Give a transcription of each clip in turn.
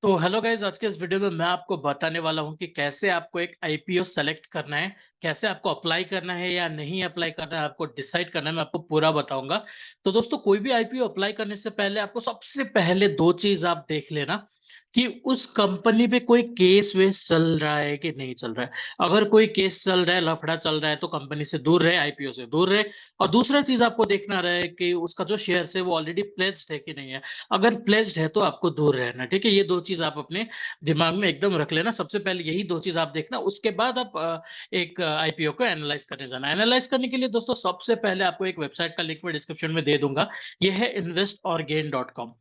तो hello guys, आज के इस वीडियो में मैं आपको बताने वाला हूं कि कैसे आपको एक आईपीओ सेलेक्ट करना है, कैसे आपको अप्लाई करना है या नहीं अप्लाई करना है, आपको डिसाइड करना है। मैं आपको पूरा बताऊंगा। तो दोस्तों, कोई भी आईपीओ अप्लाई करने से पहले आपको सबसे पहले दो चीज आप देख लेना कि उस कंपनी पे कोई केस वेस चल रहा है कि नहीं चल रहा है। अगर कोई केस चल रहा है, लफड़ा चल रहा है, तो कंपनी से दूर रहे, आईपीओ से दूर रहे। और दूसरा चीज आपको देखना रहे कि उसका जो शेयर है वो ऑलरेडी प्लेज्ड है कि नहीं है। अगर प्लेस्ड है तो आपको दूर रहना, ठीक है। ये दो चीज आप अपने दिमाग में एकदम रख लेना। सबसे पहले यही दो चीज आप देखना, उसके बाद आप एक आईपीओ को एनालाइज करने जाना। एनालाइज करने के लिए दोस्तों सबसे पहले आपको एक वेबसाइट का लिंक मैं डिस्क्रिप्शन में दे दूंगा। ये है investorgain.com।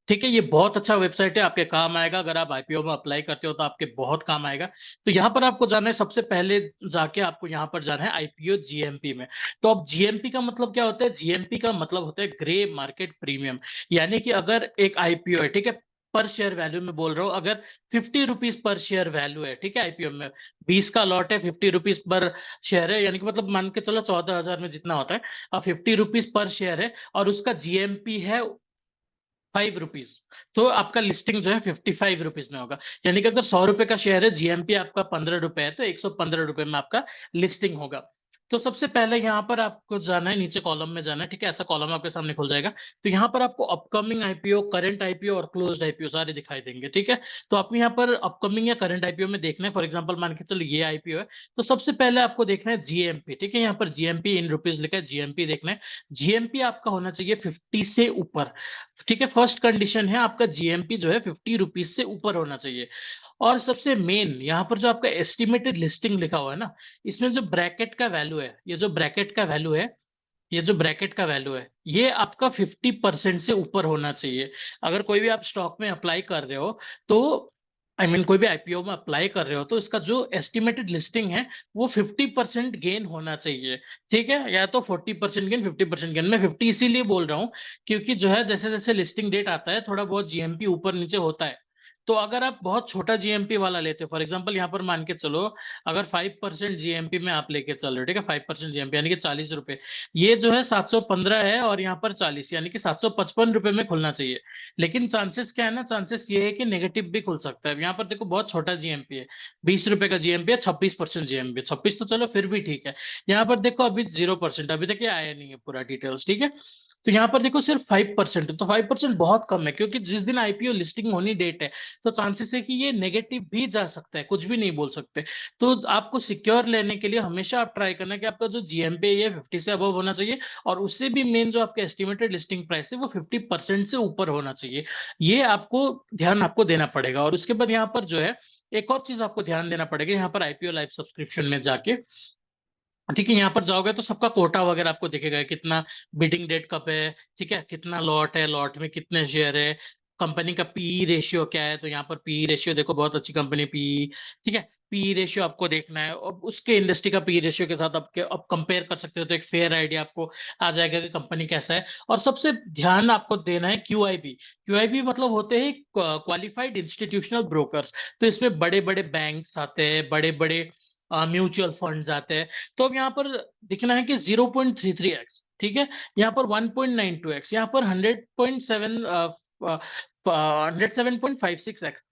ठीक है, ये बहुत अच्छा वेबसाइट है, आपके काम आएगा। अगर आप आईपीओ में अप्लाई करते हो तो आपके बहुत काम आएगा। तो यहाँ पर आपको जाना है, सबसे पहले जाके आपको यहाँ पर जाना है आईपीओ जीएमपी में। तो अब जीएमपी का मतलब क्या होता है? जीएमपी का मतलब होता है ग्रे मार्केट प्रीमियम। यानी कि अगर एक आईपीओ है, ठीक है, पर शेयर वैल्यू में बोल रहा हूँ, अगर 50 रुपीज पर शेयर वैल्यू है, ठीक है, आईपीओ में 20 का लॉट है, 50 रुपीज पर शेयर है, यानी कि मतलब मान के चलो 14,000 में जितना होता है, अब 50 रुपीज पर शेयर है और उसका जीएमपी है 5 रुपीज। तो आपका लिस्टिंग जो है 55 रुपीज में होगा। यानी कि अगर 100 रुपए का शेयर है, जीएमपी आपका 15 रुपए है, तो 115 रुपए में आपका लिस्टिंग होगा। तो सबसे पहले यहाँ पर आपको जाना है, नीचे कॉलम में जाना है, ठीक है। ऐसा कॉलम आपके सामने खुल जाएगा। तो यहाँ पर आपको अपकमिंग आईपीओ, करंट आईपीओ और क्लोज्ड आईपीओ सारे दिखाई देंगे, ठीक है। तो आप यहाँ पर अपकमिंग या करंट आईपीओ में देखना है। फॉर एग्जांपल मान के चलो ये आईपीओ है, तो सबसे पहले आपको देखना है जीएमपी, ठीक है। यहाँ पर जीएमपी इन रुपीज लिखा है, जीएमपी देखना है। जीएमपी आपका होना चाहिए 50 से ऊपर, ठीक है। फर्स्ट कंडीशन है, आपका जीएमपी जो है 50 रुपीज से ऊपर होना चाहिए। और सबसे मेन यहाँ पर जो आपका एस्टिमेटेड लिस्टिंग लिखा हुआ है ना, इसमें जो ब्रैकेट का वैल्यू है, ये जो ब्रैकेट का वैल्यू है, ये जो ब्रैकेट का वैल्यू है, ये आपका 50% से ऊपर होना चाहिए। अगर कोई भी आप स्टॉक में अप्लाई कर रहे हो, तो कोई भी आईपीओ में अप्लाई कर रहे हो, तो इसका जो एस्टिमेटेड लिस्टिंग है वो 50% गेन होना चाहिए, ठीक है। या तो 40% गेन, 50% गेन। मैं 50 इसीलिए बोल रहा हूँ क्योंकि जो है जैसे जैसे लिस्टिंग डेट आता है, थोड़ा बहुत जीएमपी ऊपर नीचे होता है। तो अगर आप बहुत छोटा जीएमपी वाला लेते हो, फॉर एग्जांपल यहाँ पर मान के चलो, अगर 5% जीएमपी में आप लेके चल रहे हो, ठीक है, 5% जीएमपी यानी कि 40 रुपए। ये जो है 715 है और यहाँ पर 40, यानी कि 755 रुपए में खुलना चाहिए। लेकिन चांसेस क्या है ना, चांसेस ये है कि नेगेटिव भी खुल सकता है। यहाँ पर देखो बहुत छोटा जीएमपी है, 20 रुपए का जीएमपी है, 26% जीएमपी। 26 तो चलो फिर भी ठीक है। यहाँ पर देखो अभी 0%, अभी तक ये आया नहीं है पूरा डिटेल्स, ठीक है। तो यहाँ पर देखो सिर्फ 5%, तो 5% बहुत कम है, क्योंकि जिस दिन आईपीओ लिस्टिंग होनी डेट है, तो चांसेस है कि ये नेगेटिव भी जा सकता है, कुछ भी नहीं बोल सकते। तो आपको सिक्योर लेने के लिए हमेशा आप ट्राई करना कि आपका जो जीएमपी है ये 50 से अबव होना चाहिए, और उससे भी मेन जो आपका एस्टिमेटेड लिस्टिंग प्राइस है वो 50% से ऊपर होना चाहिए। ये आपको ध्यान आपको देना पड़ेगा। और उसके बाद यहाँ पर जो है एक और चीज आपको ध्यान देना पड़ेगा, यहाँ पर आईपीओ लाइव सब्सक्रिप्शन में जाके, ठीक है, यहाँ पर जाओगे तो सबका कोटा वगैरह आपको दिखेगा, कितना बिडिंग डेट कब है, ठीक है, कितना लॉट है, लॉट में कितने शेयर है, कंपनी का पीई रेशियो क्या है। तो यहाँ पर पीई रेशियो देखो, बहुत अच्छी कंपनी पीई, ठीक है। पीई रेशियो आपको देखना है, और उसके इंडस्ट्री का पीई रेशियो के साथ आपके आप कंपेयर कर सकते हो, तो एक फेयर आइडिया आपको आ जाएगा कि कंपनी कैसा है। और सबसे ध्यान आपको देना है क्यूआईबी। क्यूआईबी मतलब होते हैं क्वालिफाइड इंस्टीट्यूशनल ब्रोकर्स। तो इसमें बड़े बड़े बैंक्स आते हैं, बड़े बड़े म्यूचुअल फंड्स आते हैं। तो अब यहाँ पर दिखना है कि 0.33x, ठीक है, यहाँ पर 1.92x, यहाँ पर 100.56x।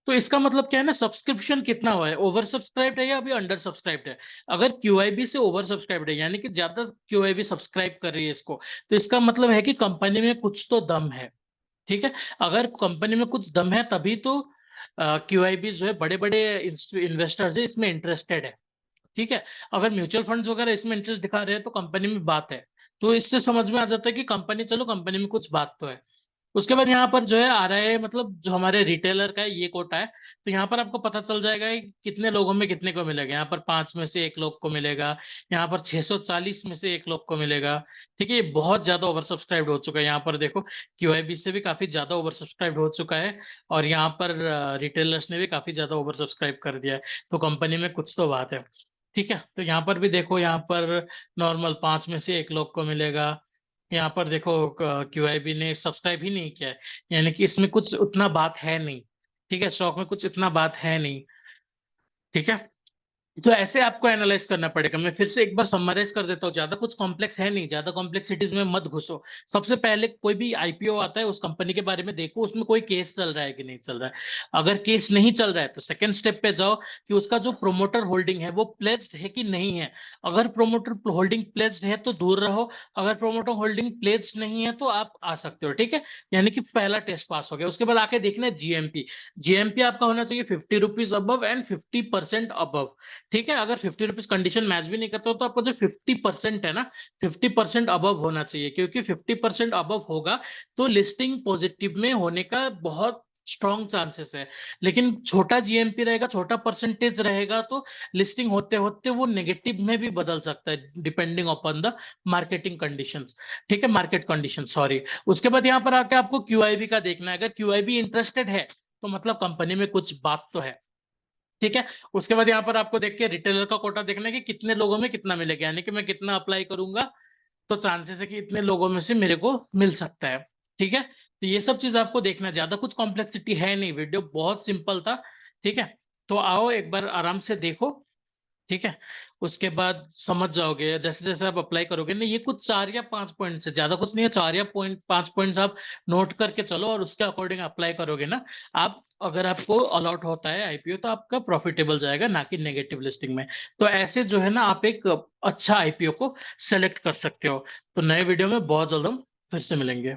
तो इसका मतलब क्या है ना, सब्सक्रिप्शन कितना हुआ है, ओवर सब्सक्राइब्ड है या अभी अंडर सब्सक्राइब्ड है। अगर क्यूआईबी से ओवर सब्सक्राइब्ड है, यानी कि ज्यादा क्यूआईबी सब्सक्राइब कर रही है इसको, तो इसका मतलब है कि कंपनी में कुछ तो दम है, ठीक है। अगर कंपनी में कुछ दम है तभी तो क्यूआईबी जो है, बड़े बड़े इन्वेस्टर्स है, इसमें इंटरेस्टेड है, ठीक है। अगर म्यूचुअल फंड्स वगैरह इसमें इंटरेस्ट दिखा रहे हैं तो कंपनी में बात है। तो इससे समझ में आ जाता है कि कंपनी, चलो कंपनी में कुछ बात तो है। उसके बाद यहाँ पर जो है आ रहा है, मतलब जो हमारे रिटेलर का है ये कोटा है। तो यहाँ पर आपको पता चल जाएगा कि कितने लोगों में कितने को मिलेगा। यहाँ पर 5 में से 1 लोग को मिलेगा, यहाँ पर 640 में से 1 लोग को मिलेगा, ठीक है। ये बहुत ज्यादा ओवर सब्सक्राइब हो चुका है। यहाँ पर देखो क्यूआईबी से भी काफी ज्यादा ओवर सब्सक्राइब हो चुका है, और यहाँ पर रिटेलर्स ने भी काफी ज्यादा ओवर सब्सक्राइब कर दिया है। तो कंपनी में कुछ तो बात है, ठीक है। तो यहाँ पर भी देखो, यहाँ पर नॉर्मल 5 में से 1 लोग को मिलेगा। यहाँ पर देखो क्यूआईबी ने सब्सक्राइब ही नहीं किया है, यानी कि इसमें कुछ उतना बात है नहीं, ठीक है, स्टॉक में कुछ इतना बात है नहीं, ठीक है। तो ऐसे आपको एनालाइज करना पड़ेगा। मैं फिर से एक बार समराइज कर देता हूँ, ज्यादा कुछ कॉम्प्लेक्स है नहीं, ज्यादा कॉम्प्लेक्सिटीज में मत घुसो। सबसे पहले कोई भी आईपीओ आता है, उस कंपनी के बारे में देखो उसमें कोई केस चल रहा है कि नहीं चल रहा है। अगर केस नहीं चल रहा है तो सेकंड स्टेप पे जाओ कि उसका जो प्रोमोटर होल्डिंग है वो प्लेज्ड है कि नहीं है। अगर प्रोमोटर होल्डिंग प्लेज्ड है तो दूर रहो, अगर प्रोमोटर होल्डिंग प्लेज्ड नहीं है तो आप आ सकते हो, ठीक है। यानी कि पहला टेस्ट पास हो गया। उसके बाद आके देखना है जीएमपी। जीएमपी आपका होना चाहिए 50 रुपीज अबव एंड 50% अबव। ठीक है, अगर 50 रुपीज कंडीशन मैच भी नहीं करता हो तो आपको जो 50% है ना, 50% अबव होना चाहिए, क्योंकि 50% अबव होगा तो लिस्टिंग पॉजिटिव में होने का बहुत स्ट्रॉन्ग चांसेस है। लेकिन छोटा जीएमपी रहेगा, छोटा परसेंटेज रहेगा तो लिस्टिंग होते होते वो नेगेटिव में भी बदल सकता है, depending upon the marketing conditions. ठीक है, मार्केट कंडीशन, सॉरी। उसके बाद यहाँ पर आके आपको क्यूआईबी का देखना है। अगर क्यूआईबी इंटरेस्टेड है तो मतलब कंपनी में कुछ बात तो है। ठीक है। उसके बाद यहाँ पर आपको देख के रिटेलर का कोटा देखना है कि कितने लोगों में कितना मिलेगा, यानी कि मैं कितना अप्लाई करूंगा तो चांसेस है कि इतने लोगों में से मेरे को मिल सकता है। ठीक है, तो ये सब चीज आपको देखना है। ज्यादा कुछ कॉम्प्लेक्सिटी है नहीं, वीडियो बहुत सिंपल था। ठीक है, तो आओ एक बार आराम से देखो। ठीक है, उसके बाद समझ जाओगे जैसे जैसे आप अप्लाई करोगे ना। ये कुछ 4 या 5 पॉइंट से ज्यादा कुछ नहीं है, 4 या 5 पॉइंट्स आप नोट करके चलो और उसके अकॉर्डिंग अप्लाई करोगे ना आप। अगर आपको अलॉट होता है आईपीओ तो आपका प्रॉफिटेबल जाएगा, ना कि नेगेटिव लिस्टिंग में। तो ऐसे जो है ना आप एक अच्छा आईपीओ को सेलेक्ट कर सकते हो। तो नए वीडियो में बहुत जल्द हम फिर से मिलेंगे।